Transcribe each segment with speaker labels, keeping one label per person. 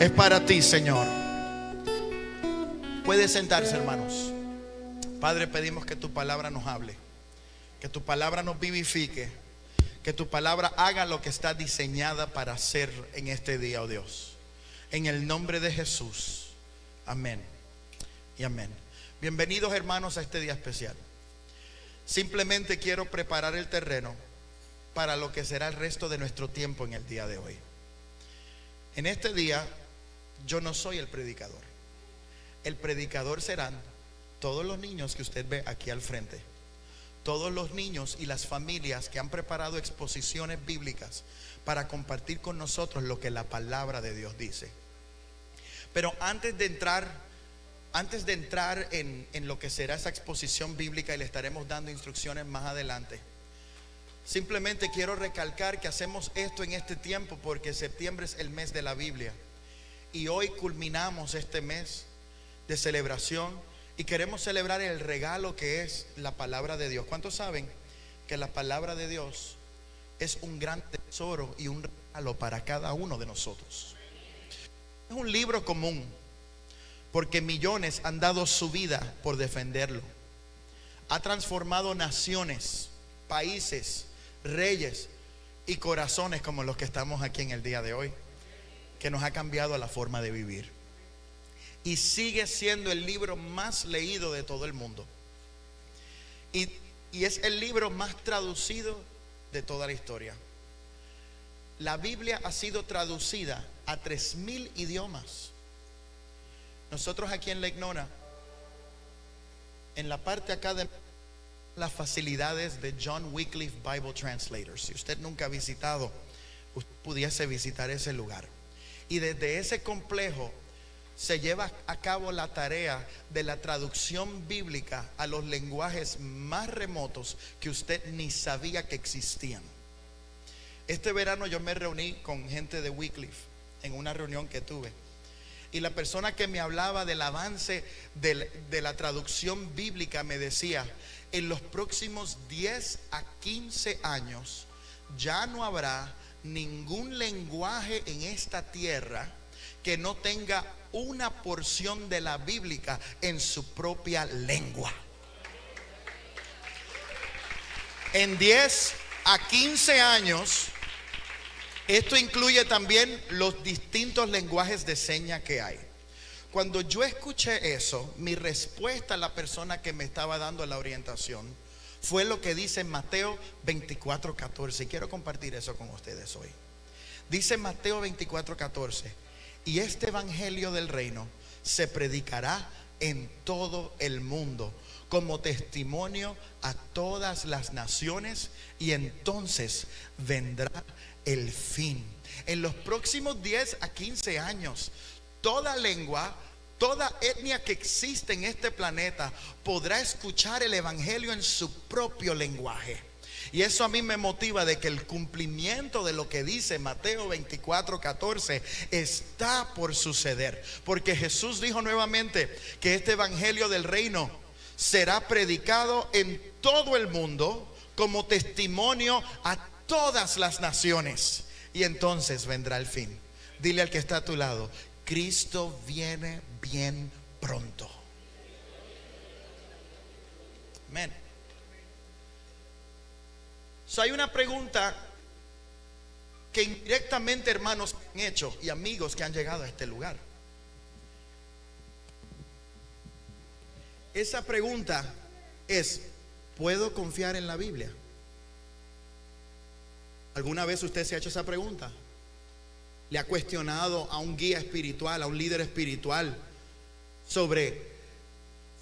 Speaker 1: Es para ti, Señor. Puede sentarse, hermanos. Padre, pedimos que tu palabra nos hable, que tu palabra nos vivifique, que tu palabra haga lo que está diseñada para hacer en este día, oh Dios. En el nombre de Jesús. Amén y amén. Bienvenidos, hermanos, a este día especial. Simplemente quiero preparar el terreno para lo que será el resto de nuestro tiempo en el día de hoy. En este día yo no soy el predicador. El predicador serán todos los niños que usted ve aquí al frente. Todos los niños y las familias que han preparado exposiciones bíblicas para compartir con nosotros lo que la palabra de Dios dice. Pero antes de entrar en lo que será esa exposición bíblica, y le estaremos dando instrucciones más adelante, simplemente quiero recalcar que hacemos esto en este tiempo porque septiembre es el mes de la Biblia. Y hoy culminamos este mes de celebración y queremos celebrar el regalo que es la palabra de Dios. ¿Cuántos saben que la palabra de Dios es un gran tesoro y un regalo para cada uno de nosotros? Es un libro común porque millones han dado su vida por defenderlo. Ha transformado naciones, países, reyes y corazones como los que estamos aquí en el día de hoy, que nos ha cambiado la forma de vivir. Y sigue siendo el libro más leído de todo el mundo. Y es el libro más traducido de toda la historia. La Biblia ha sido traducida a 3,000 idiomas. Nosotros aquí en La Ignora, en la parte acá de las facilidades de John Wycliffe Bible Translators. Si usted nunca ha visitado, usted pudiese visitar ese lugar. Y desde ese complejo se lleva a cabo la tarea de la traducción bíblica a los lenguajes más remotos que usted ni sabía que existían. Este verano yo me reuní con gente de Wycliffe en una reunión que tuve. Y la persona que me hablaba del avance de la traducción bíblica me decía: en los próximos 10 a 15 años ya no habrá ningún lenguaje en esta tierra que no tenga una porción de la Biblia en su propia lengua. En 10 a 15 años, esto incluye también los distintos lenguajes de señas que hay. Cuando yo escuché eso, mi respuesta a la persona que me estaba dando la orientación fue lo que dice Mateo 24:14. Y quiero compartir eso con ustedes hoy. Dice Mateo 24:14: y este evangelio del reino se predicará en todo el mundo como testimonio a todas las naciones, y entonces vendrá el fin. En los próximos 10 a 15 años, toda lengua, toda etnia que existe en este planeta podrá escuchar el evangelio en su propio lenguaje. Y eso a mí me motiva de que el cumplimiento de lo que dice Mateo 24:14 está por suceder. Porque Jesús dijo nuevamente que este evangelio del reino será predicado en todo el mundo como testimonio a todas las naciones, y entonces vendrá el fin. Dile al que está a tu lado: Cristo viene bien pronto. Amén. Hay una pregunta que indirectamente hermanos han hecho y amigos que han llegado a este lugar. Esa pregunta es: ¿puedo confiar en la Biblia? ¿Alguna vez usted se ha hecho esa pregunta? ¿Le ha cuestionado a un guía espiritual, a un líder espiritual, sobre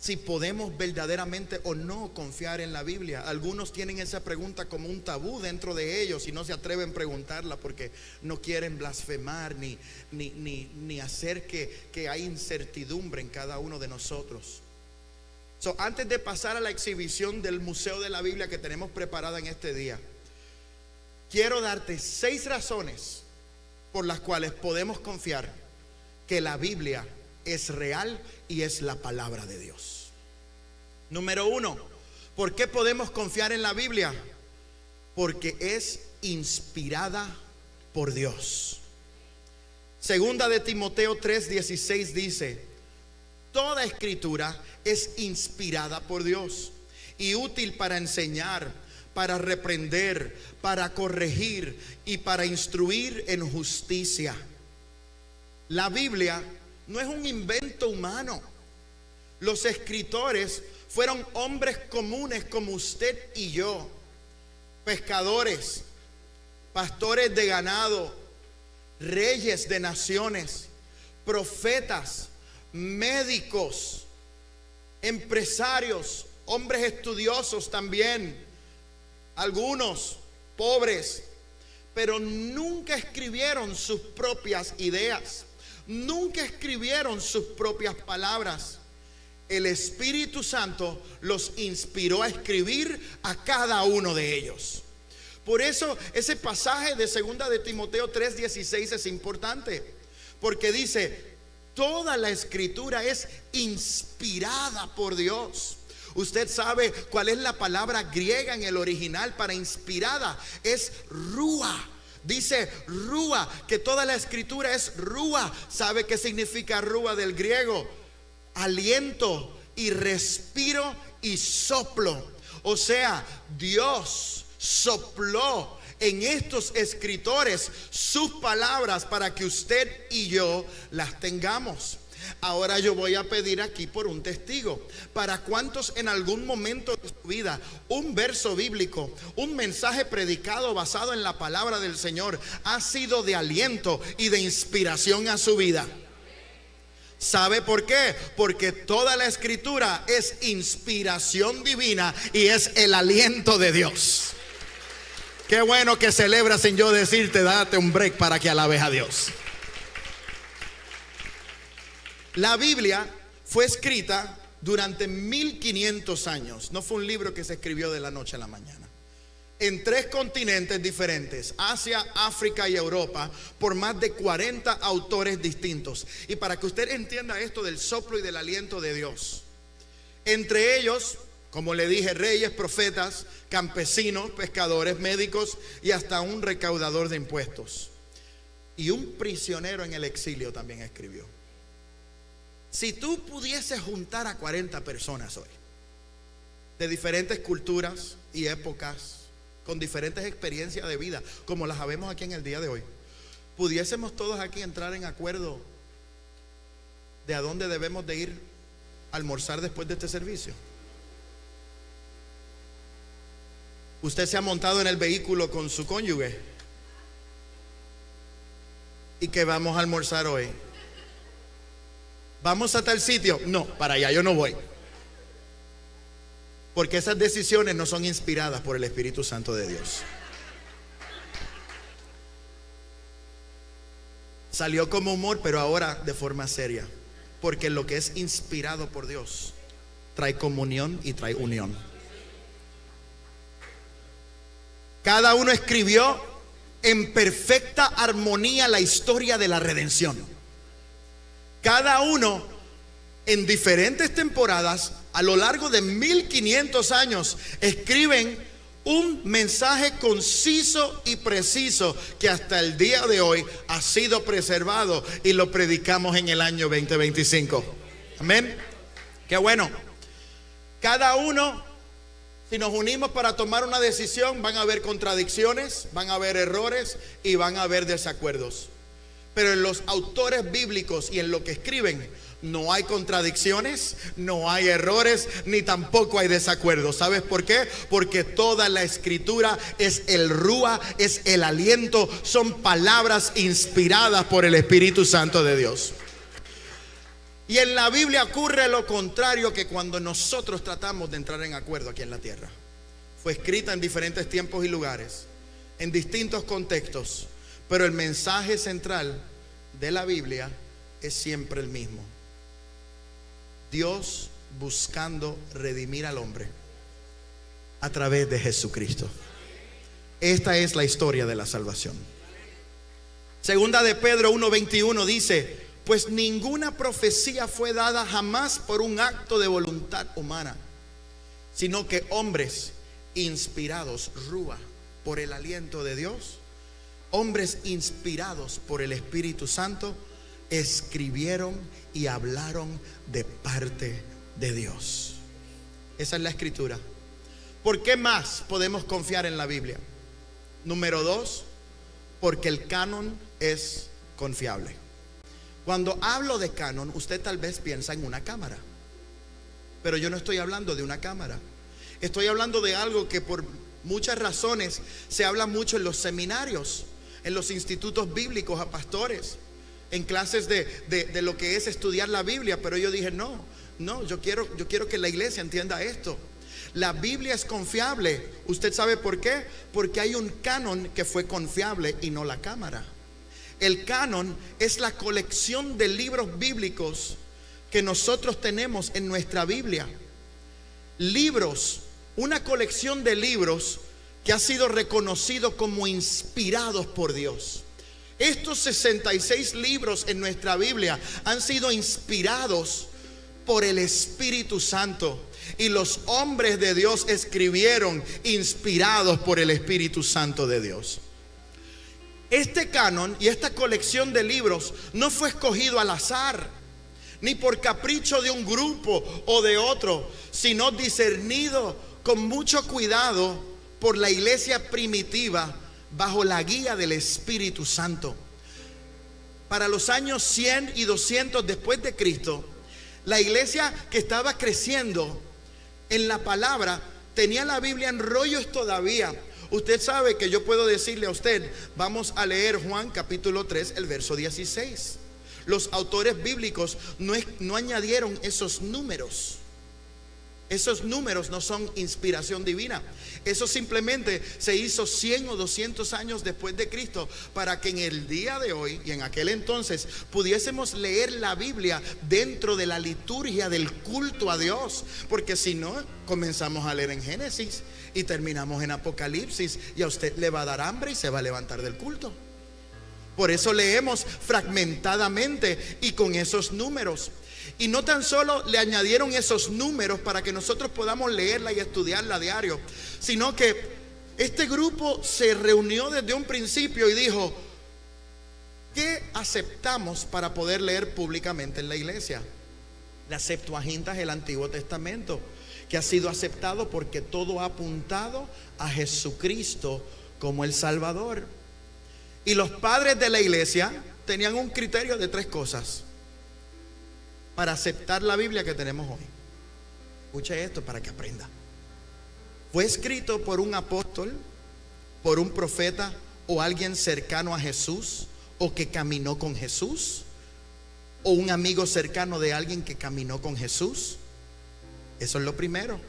Speaker 1: si podemos verdaderamente o no confiar en la Biblia? Algunos tienen esa pregunta como un tabú dentro de ellos y no se atreven a preguntarla porque no quieren blasfemar ni hacer que hay incertidumbre en cada uno de nosotros. Antes de pasar a la exhibición del Museo de la Biblia que tenemos preparada en este día, quiero darte 6 razones por las cuales podemos confiar que la Biblia es real y es la palabra de Dios. Número 1, ¿por qué podemos confiar en la Biblia? Porque es inspirada por Dios. Segunda de Timoteo 3:16 dice: toda escritura es inspirada por Dios y útil para enseñar, para reprender, para corregir y para instruir en justicia. La Biblia no es un invento humano. Los escritores fueron hombres comunes como usted y yo, pescadores, pastores de ganado, reyes de naciones, profetas, médicos, empresarios, hombres estudiosos también, algunos pobres, pero nunca escribieron sus propias ideas, nunca escribieron sus propias palabras. El Espíritu Santo los inspiró a escribir a cada uno de ellos. Por eso ese pasaje de segunda de Timoteo 3:16 es importante, porque dice: toda la escritura es inspirada por Dios. Usted sabe cuál es la palabra griega en el original para inspirada. Es rúa. Dice rúa, que toda la escritura es rúa. ¿Sabe qué significa rúa del griego? Aliento y respiro y soplo. O sea, Dios sopló en estos escritores sus palabras para que usted y yo las tengamos. Ahora yo voy a pedir aquí por un testigo. ¿Para cuántos en algún momento de su vida un verso bíblico, un mensaje predicado basado en la palabra del Señor ha sido de aliento y de inspiración a su vida? ¿Sabe por qué? Porque toda la escritura es inspiración divina y es el aliento de Dios. Qué bueno que celebras sin yo decirte: date un break para que alabes a Dios. La Biblia fue escrita durante 1500 años. No fue un libro que se escribió de la noche a la mañana. En 3 continentes diferentes: Asia, África y Europa, por más de 40 autores distintos. Y para que usted entienda esto del soplo y del aliento de Dios, entre ellos, como le dije, reyes, profetas, campesinos, pescadores, médicos y hasta un recaudador de impuestos. Y un prisionero en el exilio también escribió. Si tú pudieses juntar a 40 personas hoy, de diferentes culturas y épocas, con diferentes experiencias de vida, como las sabemos aquí en el día de hoy, pudiésemos todos aquí entrar en acuerdo de a dónde debemos de ir a almorzar después de este servicio. Usted se ha montado en el vehículo con su cónyuge y que vamos a almorzar hoy. ¿Vamos a tal sitio? No, para allá yo no voy. Porque esas decisiones no son inspiradas por el Espíritu Santo de Dios. Salió como humor, pero ahora de forma seria. Porque lo que es inspirado por Dios trae comunión y trae unión. Cada uno escribió en perfecta armonía la historia de la redención. Cada uno en diferentes temporadas a lo largo de 1500 años escriben un mensaje conciso y preciso que hasta el día de hoy ha sido preservado y lo predicamos en el año 2025. Amén. Qué bueno. Cada uno, si nos unimos para tomar una decisión, van a haber contradicciones, van a haber errores y van a haber desacuerdos. Pero en los autores bíblicos y en lo que escriben no hay contradicciones, no hay errores, ni tampoco hay desacuerdos. ¿Sabes por qué? Porque toda la escritura es el rúa, es el aliento, son palabras inspiradas por el Espíritu Santo de Dios. Y en la Biblia ocurre lo contrario que cuando nosotros tratamos de entrar en acuerdo aquí en la tierra. Fue escrita en diferentes tiempos y lugares, en distintos contextos, pero el mensaje central de la Biblia es siempre el mismo. Dios buscando redimir al hombre a través de Jesucristo. Esta es la historia de la salvación. Segunda de Pedro 1:21 dice: pues ninguna profecía fue dada jamás por un acto de voluntad humana, sino que hombres inspirados, rúa, por el aliento de Dios, hombres inspirados por el Espíritu Santo, escribieron y hablaron de parte de Dios. Esa es la escritura. ¿Por qué más podemos confiar en la Biblia? Número 2, porque el canon es confiable. Cuando hablo de canon, usted tal vez piensa en una cámara, pero yo no estoy hablando de una cámara. Estoy hablando de algo que por muchas razones se habla mucho en los seminarios, en los institutos bíblicos a pastores, en clases de lo que es estudiar la Biblia. Pero yo dije, no, yo quiero que la iglesia entienda esto. La Biblia es confiable. ¿Usted sabe por qué? Porque hay un canon que fue confiable y no la cámara. El canon es la colección de libros bíblicos que nosotros tenemos en nuestra Biblia. Libros, una colección de libros que ha sido reconocido como inspirados por Dios. Estos 66 libros en nuestra Biblia han sido inspirados por el Espíritu Santo, y los hombres de Dios escribieron inspirados por el Espíritu Santo de Dios. Este canon y esta colección de libros no fue escogido al azar, ni por capricho de un grupo o de otro, sino discernido con mucho cuidado por la iglesia primitiva bajo la guía del Espíritu Santo. Para los años 100 y 200 después de Cristo, la iglesia que estaba creciendo en la palabra tenía la Biblia en rollos todavía. Usted sabe que yo puedo decirle a usted, vamos a leer Juan capítulo 3, el verso 16. Los autores bíblicos no añadieron esos números. Esos números no son inspiración divina. Eso simplemente se hizo 100 o 200 años después de Cristo, para que en el día de hoy y en aquel entonces pudiésemos leer la Biblia dentro de la liturgia del culto a Dios. Porque si no, comenzamos a leer en Génesis y terminamos en Apocalipsis, y a usted le va a dar hambre y se va a levantar del culto. Por eso leemos fragmentadamente y con esos números. Y no tan solo le añadieron esos números para que nosotros podamos leerla y estudiarla a diario, sino que este grupo se reunió desde un principio y dijo: ¿qué aceptamos para poder leer públicamente en la iglesia? La Septuaginta es el Antiguo Testamento, que ha sido aceptado porque todo ha apuntado a Jesucristo como el Salvador. Y los padres de la iglesia tenían un criterio de 3 cosas para aceptar la Biblia que tenemos hoy. Escuche esto para que aprenda. Fue escrito por un apóstol, por un profeta o alguien cercano a Jesús, o que caminó con Jesús, o un amigo cercano de alguien que caminó con Jesús. Eso es lo primero.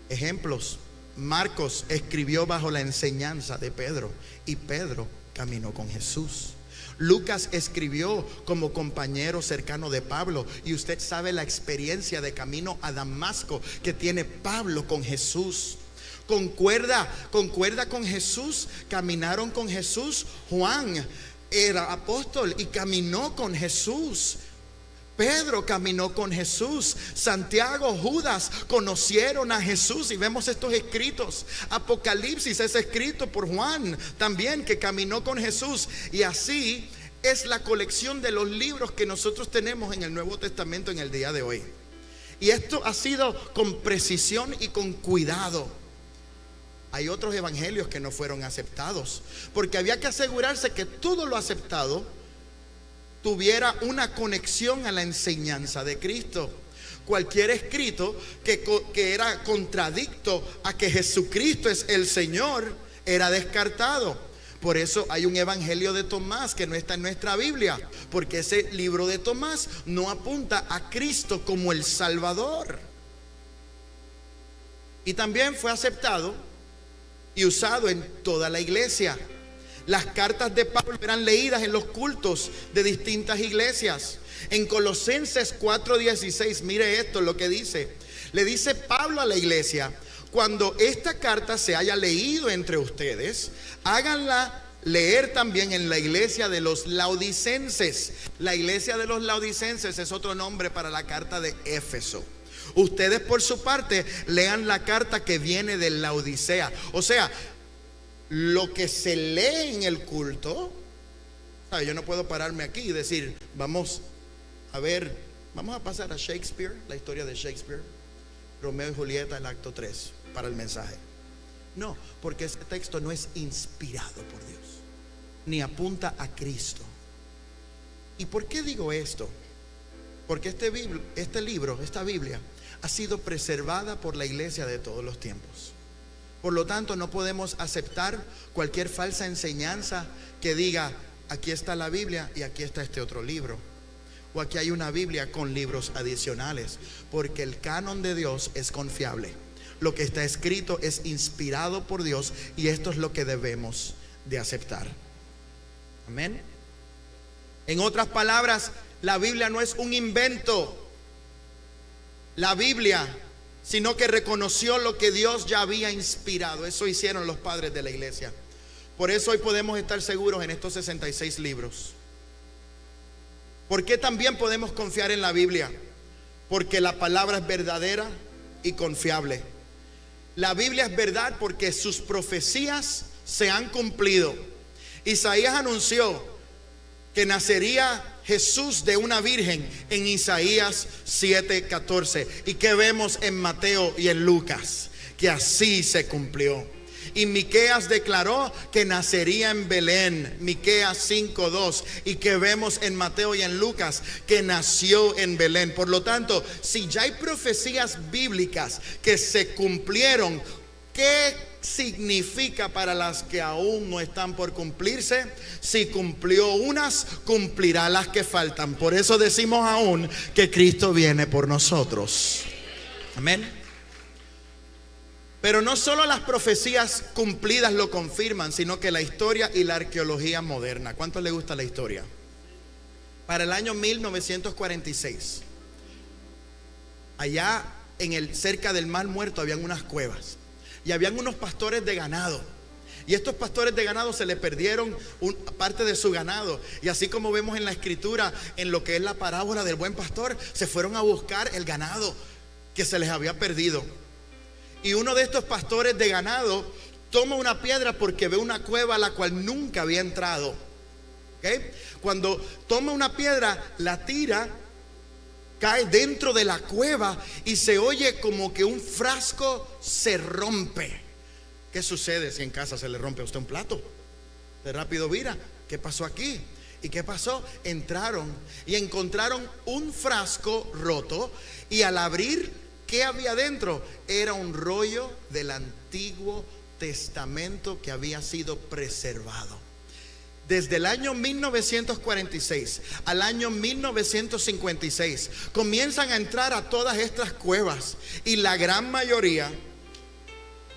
Speaker 1: Ejemplos: Marcos escribió bajo la enseñanza de Pedro, y Pedro caminó con Jesús. Lucas escribió como compañero cercano de Pablo, y usted sabe la experiencia de camino a Damasco que tiene Pablo con Jesús. Concuerda con Jesús, caminaron con Jesús. Juan era apóstol y caminó con Jesús. Pedro caminó con Jesús. Santiago, Judas conocieron a Jesús, y vemos estos escritos. Apocalipsis es escrito por Juan también, que caminó con Jesús. Y así es la colección de los libros que nosotros tenemos en el Nuevo Testamento en el día de hoy. Y esto ha sido con precisión y con cuidado. Hay otros evangelios que no fueron aceptados, porque había que asegurarse que todo lo aceptado tuviera una conexión a la enseñanza de Cristo. Cualquier escrito que era contradicto a que Jesucristo es el Señor era descartado. Por eso hay un evangelio de Tomás que no está en nuestra Biblia, porque ese libro de Tomás no apunta a Cristo como el Salvador. Y también fue aceptado y usado en toda la iglesia. Las cartas de Pablo eran leídas en los cultos de distintas iglesias. En Colosenses 4:16, mire esto lo que dice. Le dice Pablo a la iglesia: cuando esta carta se haya leído entre ustedes, háganla leer también en la iglesia de los laodicenses. La iglesia de los laodicenses es otro nombre para la carta de Éfeso. Ustedes por su parte lean la carta que viene de Laodicea. O sea, lo que se lee en el culto. ¿Sabe? Yo no puedo pararme aquí y decir, vamos a pasar a Shakespeare, la historia de Shakespeare, Romeo y Julieta, el acto 3, para el mensaje. No, porque ese texto no es inspirado por Dios, ni apunta a Cristo. ¿Y por qué digo esto? Porque esta Biblia, ha sido preservada por la iglesia de todos los tiempos. Por lo tanto, no podemos aceptar cualquier falsa enseñanza que diga, aquí está la Biblia y aquí está este otro libro, o aquí hay una Biblia con libros adicionales, porque el canon de Dios es confiable. Lo que está escrito es inspirado por Dios, y esto es lo que debemos de aceptar. Amén. En otras palabras, la Biblia no es un invento. La Biblia, sino que reconoció lo que Dios ya había inspirado. Eso hicieron los padres de la iglesia. Por eso hoy podemos estar seguros en estos 66 libros. ¿Por qué también podemos confiar en la Biblia? Porque la palabra es verdadera y confiable. La Biblia es verdad porque sus profecías se han cumplido. Isaías anunció que nacería Jesús de una virgen en Isaías 7:14. ¿Y qué vemos en Mateo y en Lucas? Que así se cumplió. Y Miqueas declaró que nacería en Belén, Miqueas 5:2. Y que vemos en Mateo y en Lucas que nació en Belén. Por lo tanto, si ya hay profecías bíblicas que se cumplieron, ¿qué significa para las que aún no están por cumplirse? Si cumplió unas, cumplirá las que faltan. Por eso decimos aún que Cristo viene por nosotros. Amén. Pero no solo las profecías cumplidas lo confirman, sino que la historia y la arqueología moderna. ¿Cuánto le gusta la historia? Para el año 1946, allá cerca del Mar Muerto habían unas cuevas. Y habían unos pastores de ganado. Y estos pastores de ganado se les perdieron parte de su ganado. Y así como vemos en la escritura, en lo que es la parábola del buen pastor, se fueron a buscar el ganado que se les había perdido. Y uno de estos pastores de ganado toma una piedra porque ve una cueva a la cual nunca había entrado. ¿Okay? Cuando toma una piedra, la tira, cae dentro de la cueva y se oye como que un frasco se rompe. ¿Qué sucede si en casa se le rompe a usted un plato? De rápido mira, ¿qué pasó aquí? ¿Y qué pasó? Entraron y encontraron un frasco roto, y al abrir, ¿qué había dentro? Era un rollo del Antiguo Testamento que había sido preservado. Desde el año 1946 al año 1956 comienzan a entrar a todas estas cuevas, y la gran mayoría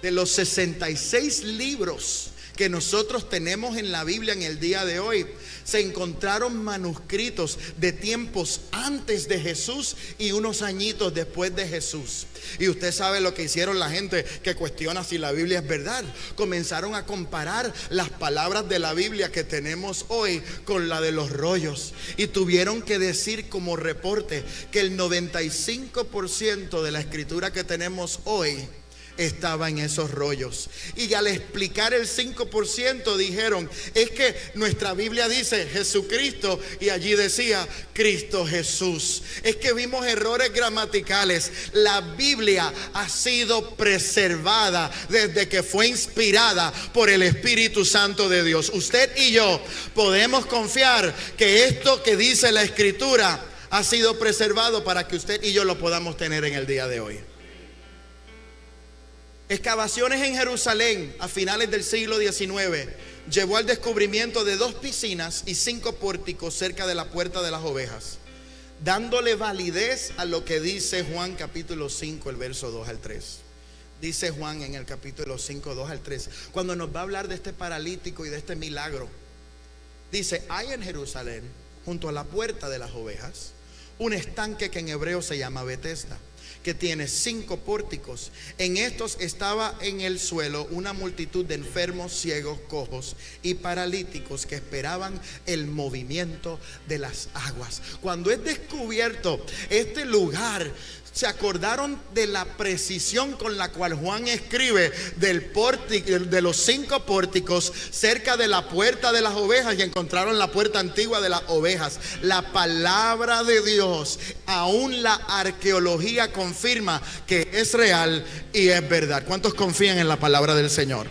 Speaker 1: de los 66 libros que nosotros tenemos en la Biblia en el día de hoy, se encontraron manuscritos de tiempos antes de Jesús y unos añitos después de Jesús. Y usted sabe lo que hicieron la gente que cuestiona si la Biblia es verdad. Comenzaron a comparar las palabras de la Biblia que tenemos hoy con la de los rollos, y tuvieron que decir como reporte que el 95% de la escritura que tenemos hoy estaba en esos rollos. Y al explicar el 5% dijeron, es que nuestra Biblia dice Jesucristo y allí decía Cristo Jesús. Es que vimos errores gramaticales. La Biblia ha sido preservada desde que fue inspirada por el Espíritu Santo de Dios. Usted y yo podemos confiar que esto que dice la Escritura ha sido preservado para que usted y yo lo podamos tener en el día de hoy. Excavaciones en Jerusalén a finales del siglo XIX llevó al descubrimiento de 2 piscinas y 5 pórticos cerca de la Puerta de las Ovejas, dándole validez a lo que dice Juan capítulo 5, el verso 2 al 3. Dice Juan en el capítulo 5, 2 al 3, cuando nos va a hablar de este paralítico y de este milagro, dice: hay en Jerusalén, junto a la Puerta de las Ovejas, un estanque que en hebreo se llama Betesda, que tiene 5 pórticos. En estos estaba en el suelo una multitud de enfermos, ciegos, cojos y paralíticos que esperaban el movimiento de las aguas. Cuando es descubierto este lugar, Se acordaron de la precisión con la cual Juan escribe del pórtico, de los 5 pórticos cerca de la puerta de las ovejas, y encontraron la puerta antigua de las ovejas. La palabra de Dios, aún la arqueología confirma que es real y es verdad. ¿Cuántos confían en la palabra del Señor?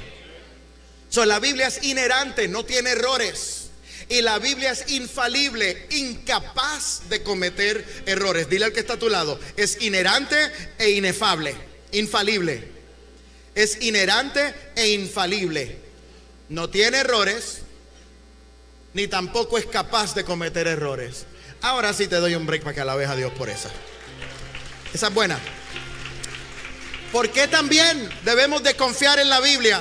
Speaker 1: La Biblia es inerrante, no tiene errores. Y la Biblia es infalible, incapaz de cometer errores. Dile al que está a tu lado: es inerrante e inefable, infalible. Es inerrante e infalible. No tiene errores, ni tampoco es capaz de cometer errores. Ahora sí te doy un break para que alabes a Dios por esa. Esa es buena. ¿Por qué también debemos de confiar en la Biblia?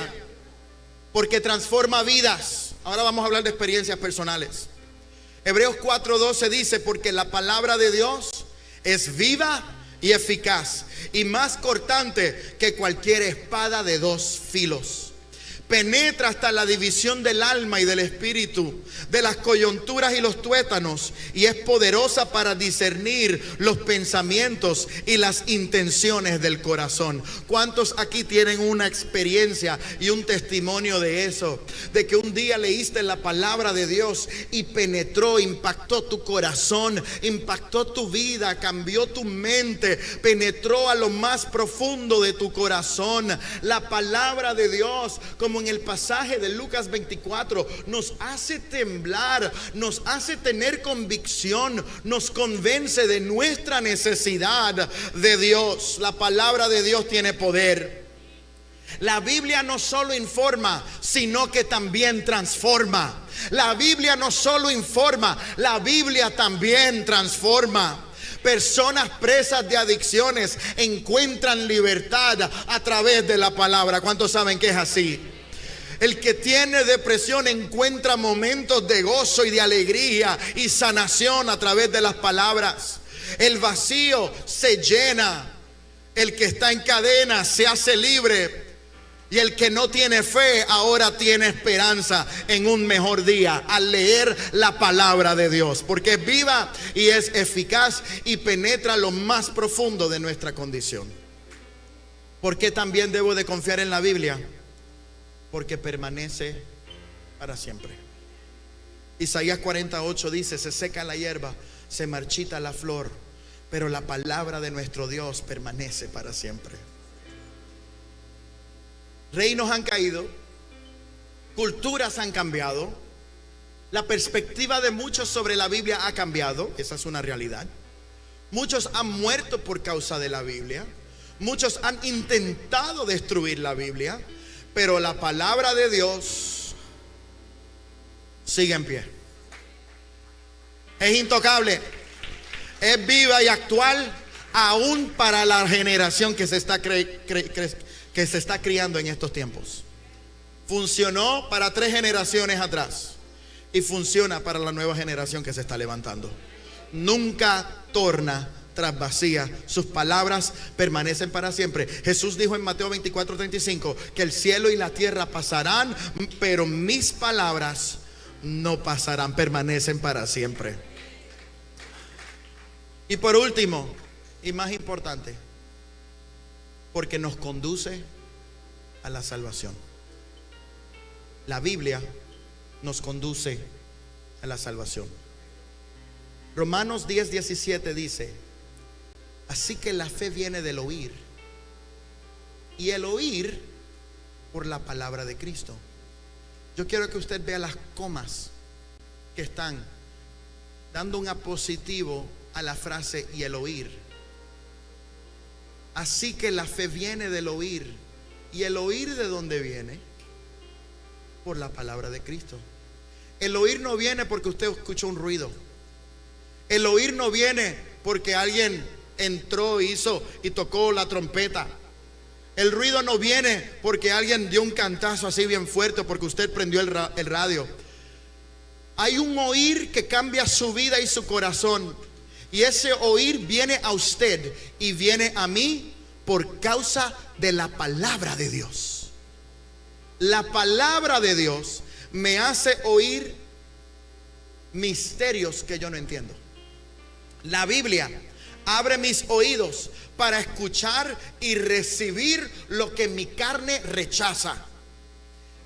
Speaker 1: Porque transforma vidas. Ahora vamos a hablar de experiencias personales. Hebreos 4:12 dice: porque la palabra de Dios es viva y eficaz, y más cortante que cualquier espada de 2 filos. Penetra hasta la división del alma y del espíritu, de las coyunturas y los tuétanos, y es poderosa para discernir los pensamientos y las intenciones del corazón. ¿Cuántos aquí tienen una experiencia y un testimonio de eso? De que un día leíste la palabra de Dios y penetró, impactó tu corazón, impactó tu vida, cambió tu mente, penetró a lo más profundo de tu corazón. La palabra de Dios, como en el pasaje de Lucas 24, nos hace temblar, nos hace tener convicción, nos convence de nuestra necesidad de Dios. La palabra de Dios tiene poder. La Biblia no solo informa, sino que también transforma. La Biblia no solo informa, la Biblia también transforma. Personas presas de adicciones encuentran libertad a través de la palabra. ¿Cuántos saben que es así? El que tiene depresión encuentra momentos de gozo y de alegría y sanación a través de las palabras. El vacío se llena. El que está en cadena se hace libre. Y el que no tiene fe ahora tiene esperanza en un mejor día al leer la palabra de Dios, porque es viva y es eficaz y penetra lo más profundo de nuestra condición. ¿Por qué también debo de confiar en la Biblia? Porque permanece para siempre. Isaías 48 dice: se seca la hierba, se marchita la flor, pero la palabra de nuestro Dios permanece para siempre. Reinos han caído, culturas han cambiado, la perspectiva de muchos sobre la Biblia ha cambiado. Esa es una realidad. Muchos han muerto por causa de la Biblia. Muchos han intentado destruir la Biblia, pero la palabra de Dios sigue en pie. Es intocable, es viva y actual aún para la generación que se está criando en estos tiempos. Funcionó para 3 generaciones atrás y funciona para la nueva generación que se está levantando. Nunca torna tras vacía, sus palabras permanecen para siempre. Jesús dijo en Mateo 24:35 que el cielo y la tierra pasarán, pero mis palabras no pasarán, permanecen para siempre. Y por último, y más importante, porque nos conduce a la salvación. La Biblia nos conduce a la salvación. Romanos 10:17 dice: así que la fe viene del oír, y el oír por la palabra de Cristo. Yo quiero que usted vea las comas que están dando un apositivo a la frase y el oír. Así que la fe viene del oír. ¿Y el oír de dónde viene? Por la palabra de Cristo. El oír no viene porque usted escuchó un ruido. El oír no viene porque alguien entró, hizo y tocó la trompeta. El ruido no viene porque alguien dio un cantazo así bien fuerte, porque usted prendió el radio. Hay un oír que cambia su vida y su corazón. Y ese oír viene a usted y viene a mí por causa de la palabra de Dios. La palabra de Dios me hace oír misterios que yo no entiendo. La Biblia abre mis oídos para escuchar y recibir lo que mi carne rechaza.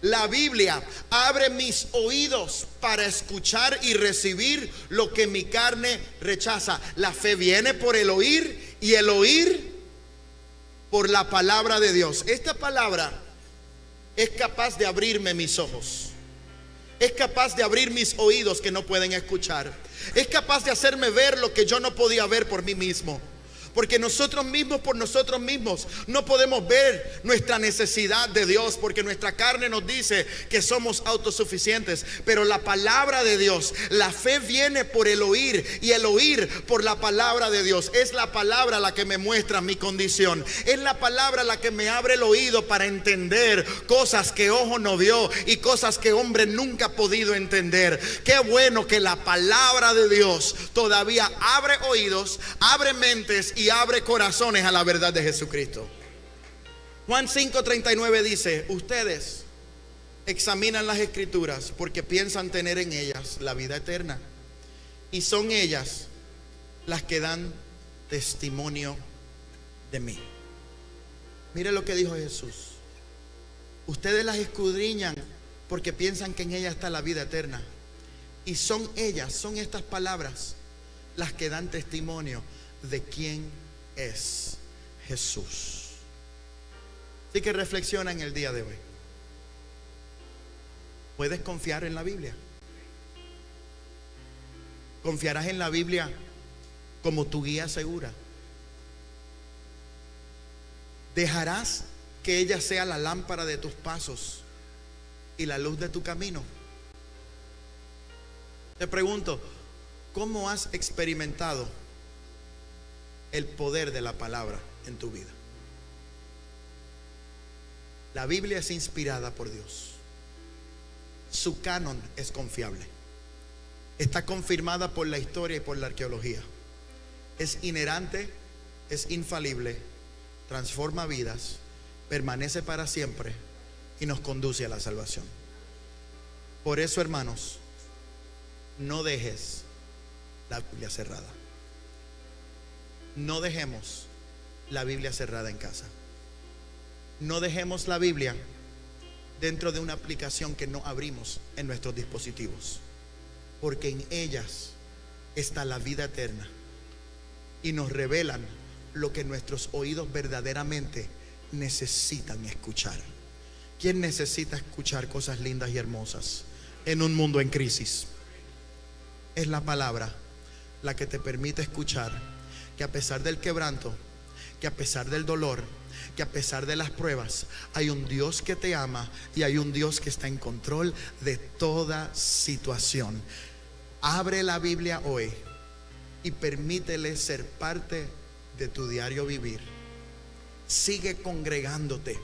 Speaker 1: La Biblia abre mis oídos para escuchar y recibir lo que mi carne rechaza. La fe viene por el oír y el oír por la palabra de Dios. Esta palabra es capaz de abrirme mis ojos. Es capaz de abrir mis oídos que no pueden escuchar. Es capaz de hacerme ver lo que yo no podía ver por mí mismo. Porque nosotros mismos, por nosotros mismos, no podemos ver nuestra necesidad de Dios, porque nuestra carne nos dice que somos autosuficientes. Pero la palabra de Dios, la fe viene por el oír y el oír por la palabra de Dios. Es la palabra la que me muestra mi condición. Es la palabra la que me abre el oído para entender cosas que ojo no vio y cosas que hombre nunca ha podido entender. Qué bueno que la palabra de Dios todavía abre oídos, abre mentes y abre corazones a la verdad de Jesucristo. Juan 5:39 dice: ustedes examinan las escrituras porque piensan tener en ellas la vida eterna, y son ellas las que dan testimonio de mí. Mire lo que dijo Jesús: ustedes las escudriñan porque piensan que en ellas está la vida eterna, y son ellas, son estas palabras las que dan testimonio de quién es Jesús. Así que reflexiona en el día de hoy. ¿Puedes confiar en la Biblia? ¿Confiarás en la Biblia como tu guía segura? ¿Dejarás que ella sea la lámpara de tus pasos y la luz de tu camino? Te pregunto, ¿cómo has experimentado el poder de la palabra en tu vida? La Biblia es inspirada por Dios. Su canon es confiable. Está confirmada por la historia y por la arqueología. Es inerrante, es infalible, transforma vidas, permanece para siempre y nos conduce a la salvación. Por eso, hermanos, no dejes la Biblia cerrada. No dejemos la Biblia cerrada en casa. No dejemos la Biblia dentro de una aplicación que no abrimos en nuestros dispositivos, porque en ellas está la vida eterna y nos revelan lo que nuestros oídos verdaderamente necesitan escuchar. ¿Quién necesita escuchar cosas lindas y hermosas en un mundo en crisis? Es la palabra la que te permite escuchar que a pesar del quebranto, que a pesar del dolor, que a pesar de las pruebas, hay un Dios que te ama y hay un Dios que está en control de toda situación. Abre la Biblia hoy y permítele ser parte de tu diario vivir. Sigue congregándote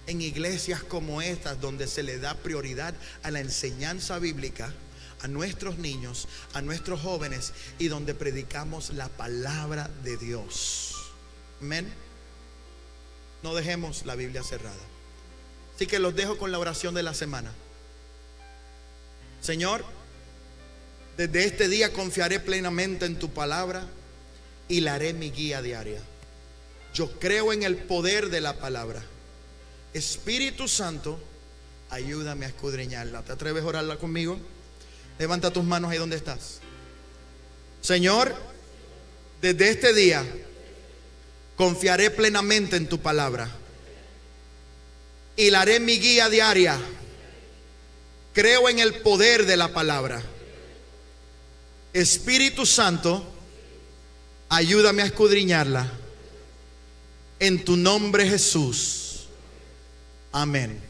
Speaker 1: en iglesias como estas, donde se le da prioridad a la enseñanza bíblica, a nuestros niños, a nuestros jóvenes, y donde predicamos la palabra de Dios. Amén. No dejemos la Biblia cerrada. Así que los dejo con la oración de la semana. Señor, desde este día confiaré plenamente en tu palabra y la haré mi guía diaria. Yo creo en el poder de la palabra. Espíritu Santo, ayúdame a escudriñarla. ¿Te atreves a orarla conmigo? Levanta tus manos ahí donde estás. Señor, desde este día confiaré plenamente en tu palabra y la haré mi guía diaria. Creo en el poder de la palabra. Espíritu Santo, ayúdame a escudriñarla. En tu nombre, Jesús. Amén.